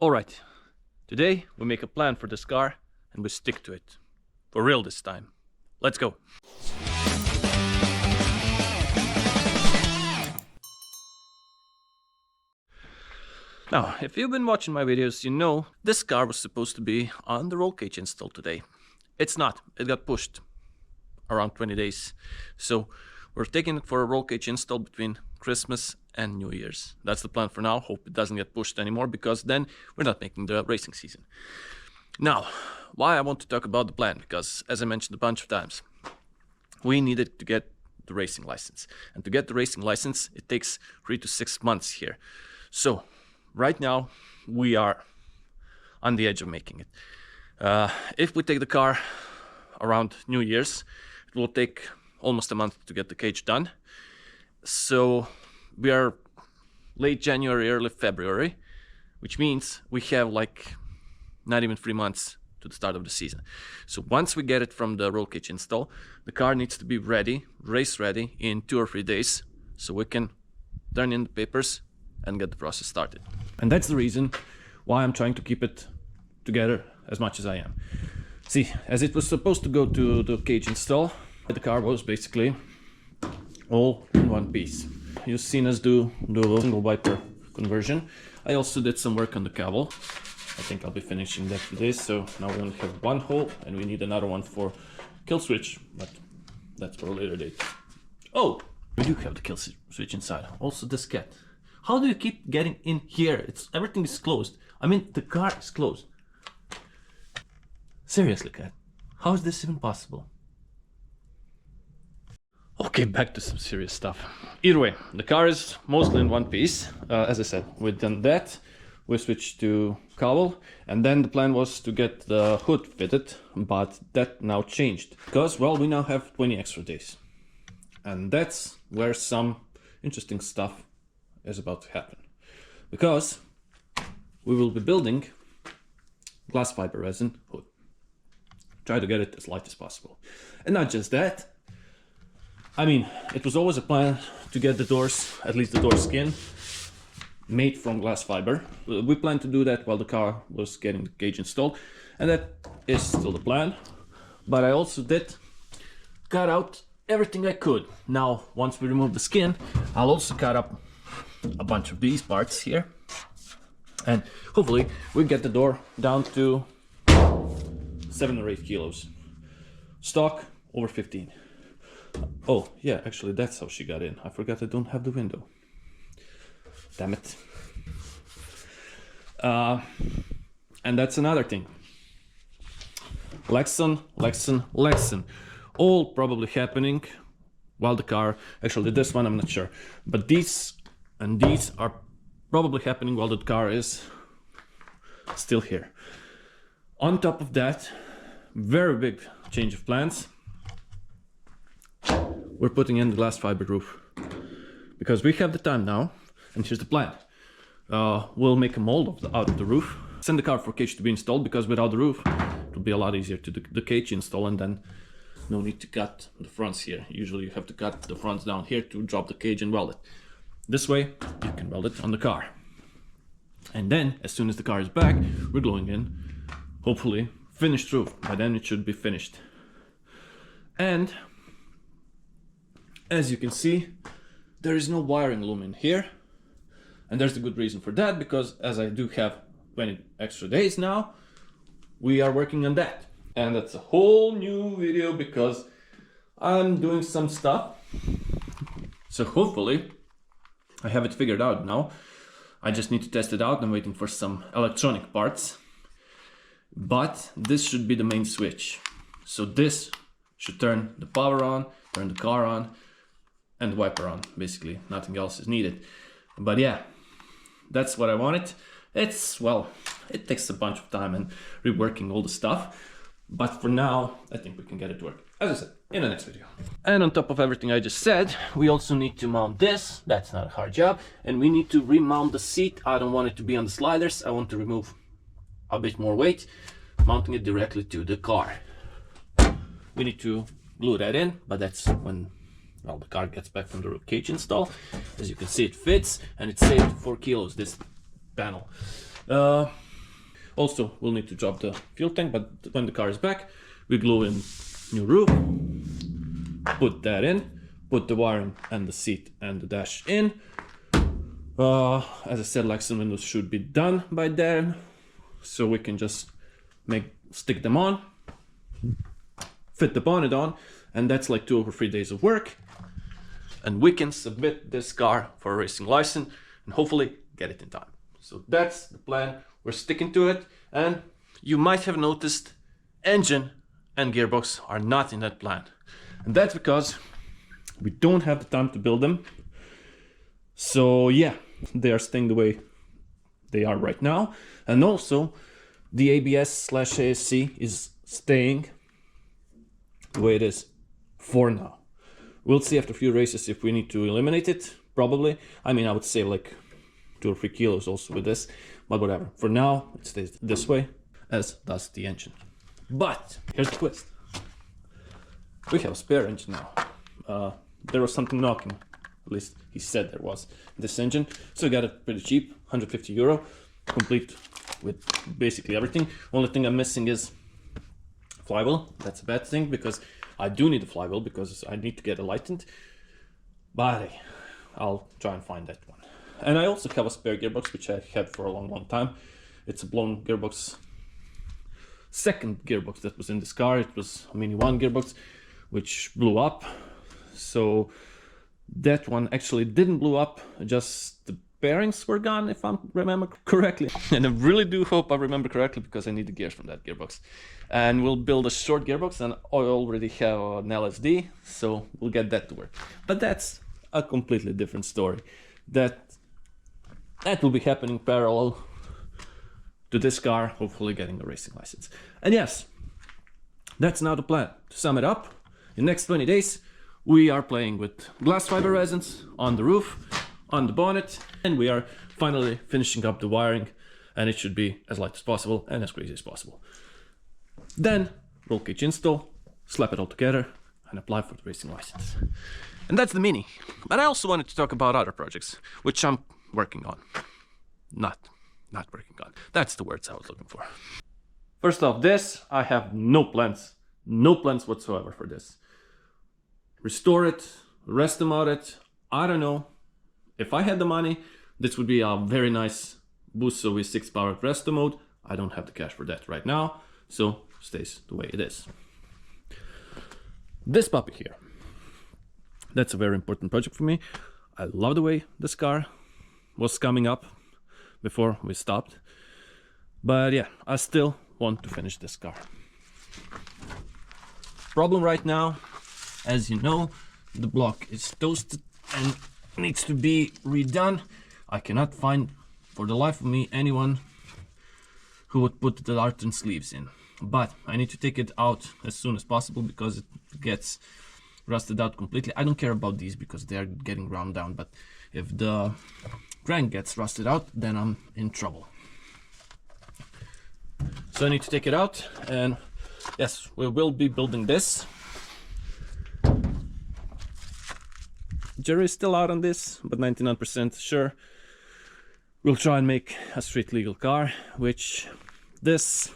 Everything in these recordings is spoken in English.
Alright, today we make a plan for this car and we stick to it. For real this time. Let's go! Now, if you've been watching my videos, you know this car was supposed to be on the roll cage install today. It's not, it got pushed around 20 days. So we're taking it for a roll cage install between Christmas and New Year's. That's the plan for now. Hope it doesn't get pushed anymore, because then we're not making the racing season. Now, why I want to talk about the plan, because as I mentioned a bunch of times, we needed to get the racing license. And to get the racing license, it takes 3 to 6 months here. So right now we are on the edge of making it. If we take the car around New Year's, it will take almost a month to get the cage done. So we are late January, early February, which means we have like not even 3 months to the start of the season. So once we get it from the roll cage install, the car needs to be ready, race ready, in 2 or 3 days, so we can turn in the papers and get the process started. And that's the reason why I'm trying to keep it together as much as I am. See, as it was supposed to go to the cage install, the car was basically all in one piece. You've seen us do the single wiper conversion. I also did some work on the cable. I think I'll be finishing that today. So now we only have one hole and we need another one for kill switch, but that's for a later date. Oh, we do have the kill switch inside. Also this cat. How do you keep getting in here? Everything is closed. I mean, the car is closed. Seriously, cat. How is this even possible? Okay, back to some serious stuff. Either way, the car is mostly in one piece. As I said, we've done that. We switched to cowl, and then the plan was to get the hood fitted, but that now changed. Because, well, we now have 20 extra days. And that's where some interesting stuff is about to happen. Because we will be building glass fiber resin hood. Try to get it as light as possible. And not just that, I mean, it was always a plan to get the doors, at least the door skin, made from glass fiber. We planned to do that while the car was getting the cage installed, and that is still the plan. But I also did cut out everything I could. Now, once we remove the skin, I'll also cut up a bunch of these parts here, and hopefully we get the door down to 7 or 8 kilos. Stock over 15. Oh yeah, actually that's how she got in. I forgot I don't have the window. Damn it. And that's another thing. Lexan. All probably happening while the car, actually this one I'm not sure, but these and these are probably happening while the car is still here. On top of that, very big change of plans. We're putting in the glass fiber roof because we have the time now, and here's the plan. We'll make a mold out of the roof, send the car for cage to be installed, because without the roof it will be a lot easier to do the cage install, and then no need to cut the fronts here. Usually you have to cut the fronts down here to drop the cage and weld it. This way you can weld it on the car. And then as soon as the car is back, we're gluing in, hopefully, finished roof. By then it should be finished. And as you can see, there is no wiring loom in here, and there's a good reason for that, because as I do have 20 extra days now, we are working on that. And that's a whole new video because I'm doing some stuff. So hopefully I have it figured out now. I just need to test it out. I'm waiting for some electronic parts, but this should be the main switch. So this should turn the power on, turn the car on, and the wiper on. Basically nothing else is needed. But yeah, that's what I wanted. Well, it takes a bunch of time and reworking all the stuff, but for now I think we can get it to work, as I said, in the next video. And on top of everything I just said, we also need to mount this. That's not a hard job. And we need to remount the seat. I don't want it to be on the sliders. I want to remove a bit more weight, mounting it directly to the car. We need to glue that in, but that's when, well, the car gets back from the cage install. As you can see, it fits, and it saved 4 kilos, this panel. Also, we'll need to drop the fuel tank, but when the car is back, we glue in new roof, put that in, put the wiring and the seat and the dash in. As I said, lights and windows should be done by then, so we can just stick them on, fit the bonnet on, and that's like 2 or 3 days of work. And we can submit this car for a racing license and hopefully get it in time. So that's the plan. We're sticking to it. And you might have noticed engine and gearbox are not in that plan. And that's because we don't have the time to build them. So yeah, they are staying the way they are right now. And also the ABS/ASC is staying the way it is for now. We'll see after a few races if we need to eliminate it, probably. I mean, I would say like 2 or 3 kilos also with this, but whatever. For now, it stays this way, as does the engine. But here's the twist. We have a spare engine now. There was something knocking, at least he said there was, this engine. So I got it pretty cheap, 150 euro, complete with basically everything. Only thing I'm missing is flywheel. That's a bad thing because I do need a flywheel because I need to get a lightened, but hey, I'll try and find that one. And I also have a spare gearbox, which I had for a long time. It's a blown gearbox, second gearbox that was in this car. It was a Mini 1 gearbox, which blew up. So that one actually didn't blow up, just the bearings were gone, if I remember correctly. And I really do hope I remember correctly because I need the gears from that gearbox. And we'll build a short gearbox, and I already have an LSD, so we'll get that to work. But that's a completely different story. That will be happening parallel to this car, hopefully getting a racing license. And yes, that's now the plan. To sum it up, in the next 20 days, we are playing with glass fiber resins on the roof, on the bonnet, and we are finally finishing up the wiring, and it should be as light as possible and as crazy as possible. Then roll cage install, slap it all together, and apply for the racing license. And that's the Mini. But I also wanted to talk about other projects, which I'm working on. Not working on. That's the words I was looking for. First off, this, I have no plans whatsoever for this. Restore it, rest mode it, I don't know. If I had the money, this would be a very nice Busso V6 powered resto mode. I don't have the cash for that right now, so stays the way it is. This puppy here, that's a very important project for me. I love the way this car was coming up before we stopped. But yeah, I still want to finish this car. Problem right now, as you know, the block is toasted and needs to be redone. I cannot find for the life of me anyone who would put the tartan sleeves in, but I need to take it out as soon as possible because it gets rusted out completely. I don't care about these because they are getting ground down, but if the crank gets rusted out, then I'm in trouble. So I need to take it out, and yes, we will be building this. Jury is still out on this, but 99% sure we'll try and make a street legal car, which this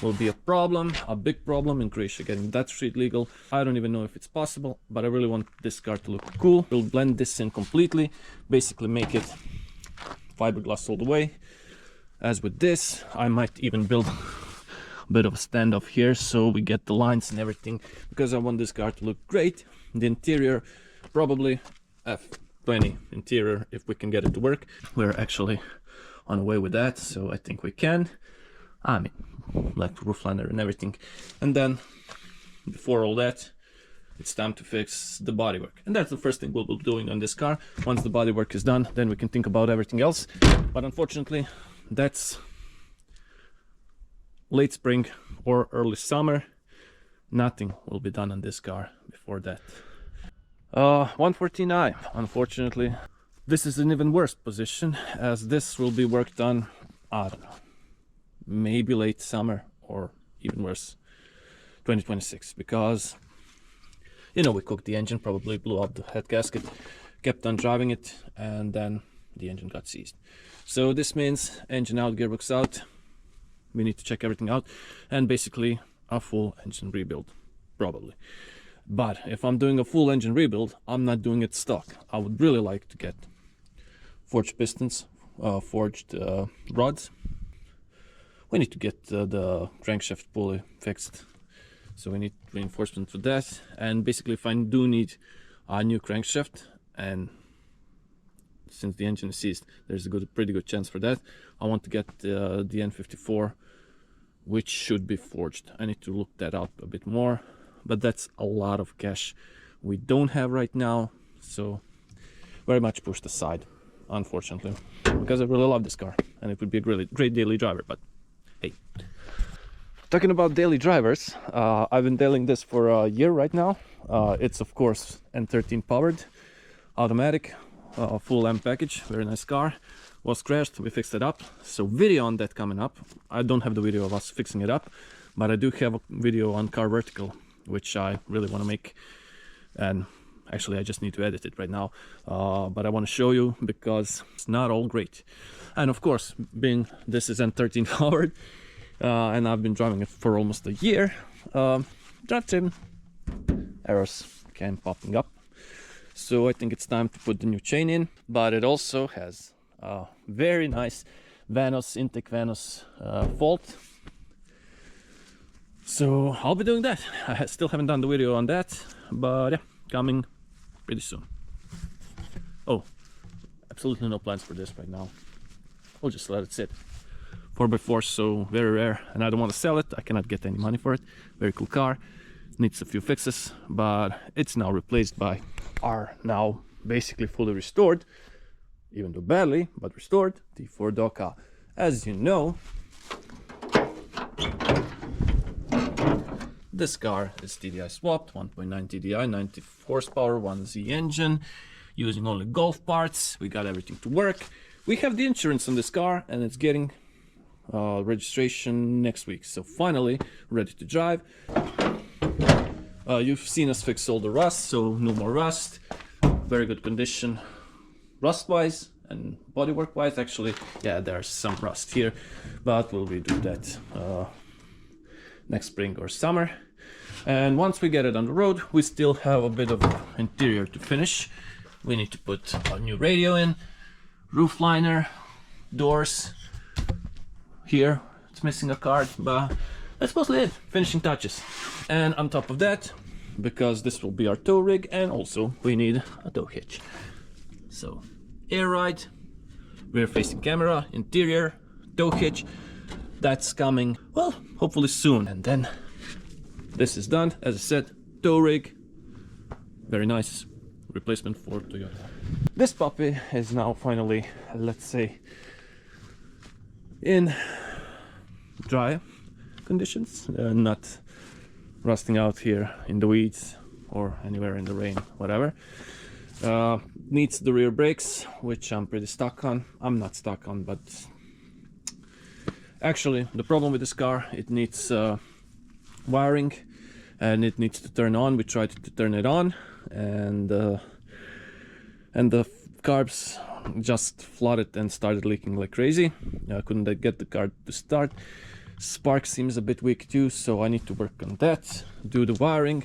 will be a problem, a big problem in Croatia getting that street legal. I don't even know if it's possible, but I really want this car to look cool. We'll blend this in completely, basically make it fiberglass all the way. As with this, I might even build a bit of a standoff here so we get the lines and everything, because I want this car to look great. The interior, probably F20 interior if we can get it to work. We're actually on the way with that, so I think we can. I mean, like roof liner and everything. And then before all that, it's time to fix the bodywork, and that's the first thing we'll be doing on this car. Once the bodywork is done, then we can think about everything else, but unfortunately that's late spring or early summer. Nothing will be done on this car before that. 149, unfortunately this is an even worse position, as this will be worked on, I don't know, maybe late summer or even worse 2026, because you know, we cooked the engine, probably blew up the head gasket, kept on driving it, and then the engine got seized. So this means engine out, gearbox out, we need to check everything out, and basically a full engine rebuild, probably. But if I'm doing a full engine rebuild, I'm not doing it stock. I would really like to get forged pistons, forged rods. We need to get the crankshaft pulley fixed, so we need reinforcement for that. And basically, if I do need a new crankshaft, and since the engine is seized, there's a pretty good chance for that, I want to get the N54, which should be forged. I need to look that up a bit more, but that's a lot of cash we don't have right now, so very much pushed aside, unfortunately, because I really love this car and it would be a really great daily driver. But hey, talking about daily drivers, I've been detailing this for a year right now. It's of course N13 powered, automatic, full M package, very nice car. Was crashed, we fixed it up, so video on that coming up. I don't have the video of us fixing it up, but I do have a video on car vertical, which I really want to make, and actually I just need to edit it right now, but I want to show you because it's not all great. And of course, being this is N13 powered, and I've been driving it for almost a year, drivetrain errors came popping up, so I think it's time to put the new chain in. But it also has very nice Vanos, intake Vanos fault, so I'll be doing that. I still haven't done the video on that, but yeah, coming pretty soon. Oh, absolutely no plans for this right now. We'll just let it sit. 4x4, so very rare, and I don't want to sell it. I cannot get any money for it. Very cool car, needs a few fixes, but it's now replaced by our now basically fully restored, even though badly, but restored T4 Doka. As you know, this car is TDI swapped, 1.9 TDI, 90 horsepower, 1Z engine, using only Golf parts. We got everything to work. We have the insurance on this car, and it's getting registration next week. So finally, ready to drive. You've seen us fix all the rust, so no more rust. Very good condition. Rust-wise and bodywork-wise, actually, yeah, there's some rust here, but we'll redo that next spring or summer. And once we get it on the road, we still have a bit of interior to finish. We need to put a new radio in, roof liner, doors. Here, it's missing a card, but that's mostly it, finishing touches. And on top of that, because this will be our tow rig, and also we need a tow hitch. So air ride, rear facing camera, interior, tow hitch, that's coming, well, hopefully soon. And then this is done. As I said, tow rig, very nice replacement for Toyota. This puppy is now finally, let's say, in dry conditions, not rusting out here in the weeds or anywhere in the rain, whatever. Needs the rear brakes, which I'm pretty stuck on. I'm not stuck on, but actually the problem with this car, it needs wiring and it needs to turn on. We tried to turn it on, and the carbs just flooded and started leaking like crazy. I couldn't get the car to start. Spark seems a bit weak too, so I need to work on that, do the wiring,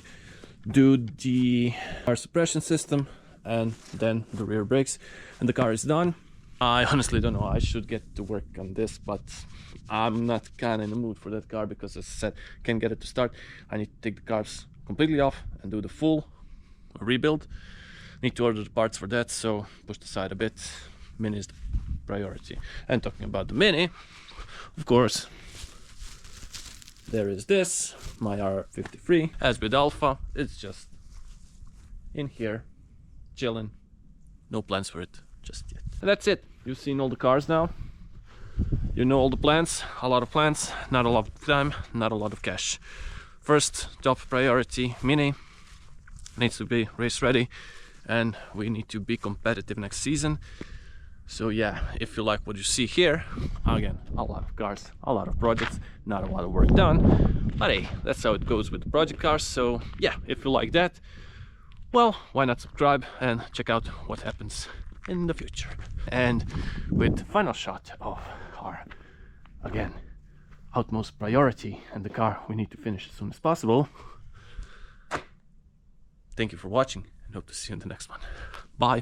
do the air suppression system, and then the rear brakes, and the car is done. I honestly don't know, I should get to work on this, but I'm not kind of in the mood for that car because, as I said, can't get it to start. I need to take the carbs completely off and do the full rebuild. Need to order the parts for that, so pushed aside a bit. Mini is the priority. And talking about the Mini, of course, there is this, my R53. As with Alpha, it's just in here, chilling. No plans for it just yet. And that's it. You've seen all the cars now. You know all the plans, a lot of plans, not a lot of time, not a lot of cash. First, top priority, Mini. Needs to be race ready, and we need to be competitive next season. So yeah, if you like what you see here, again, a lot of cars, a lot of projects, not a lot of work done, but hey, that's how it goes with the project cars. So yeah, if you like that, well, why not subscribe and check out what happens in the future. And with the final shot of our, again, utmost priority, and the car we need to finish as soon as possible. Thank you for watching, and hope to see you in the next one. Bye.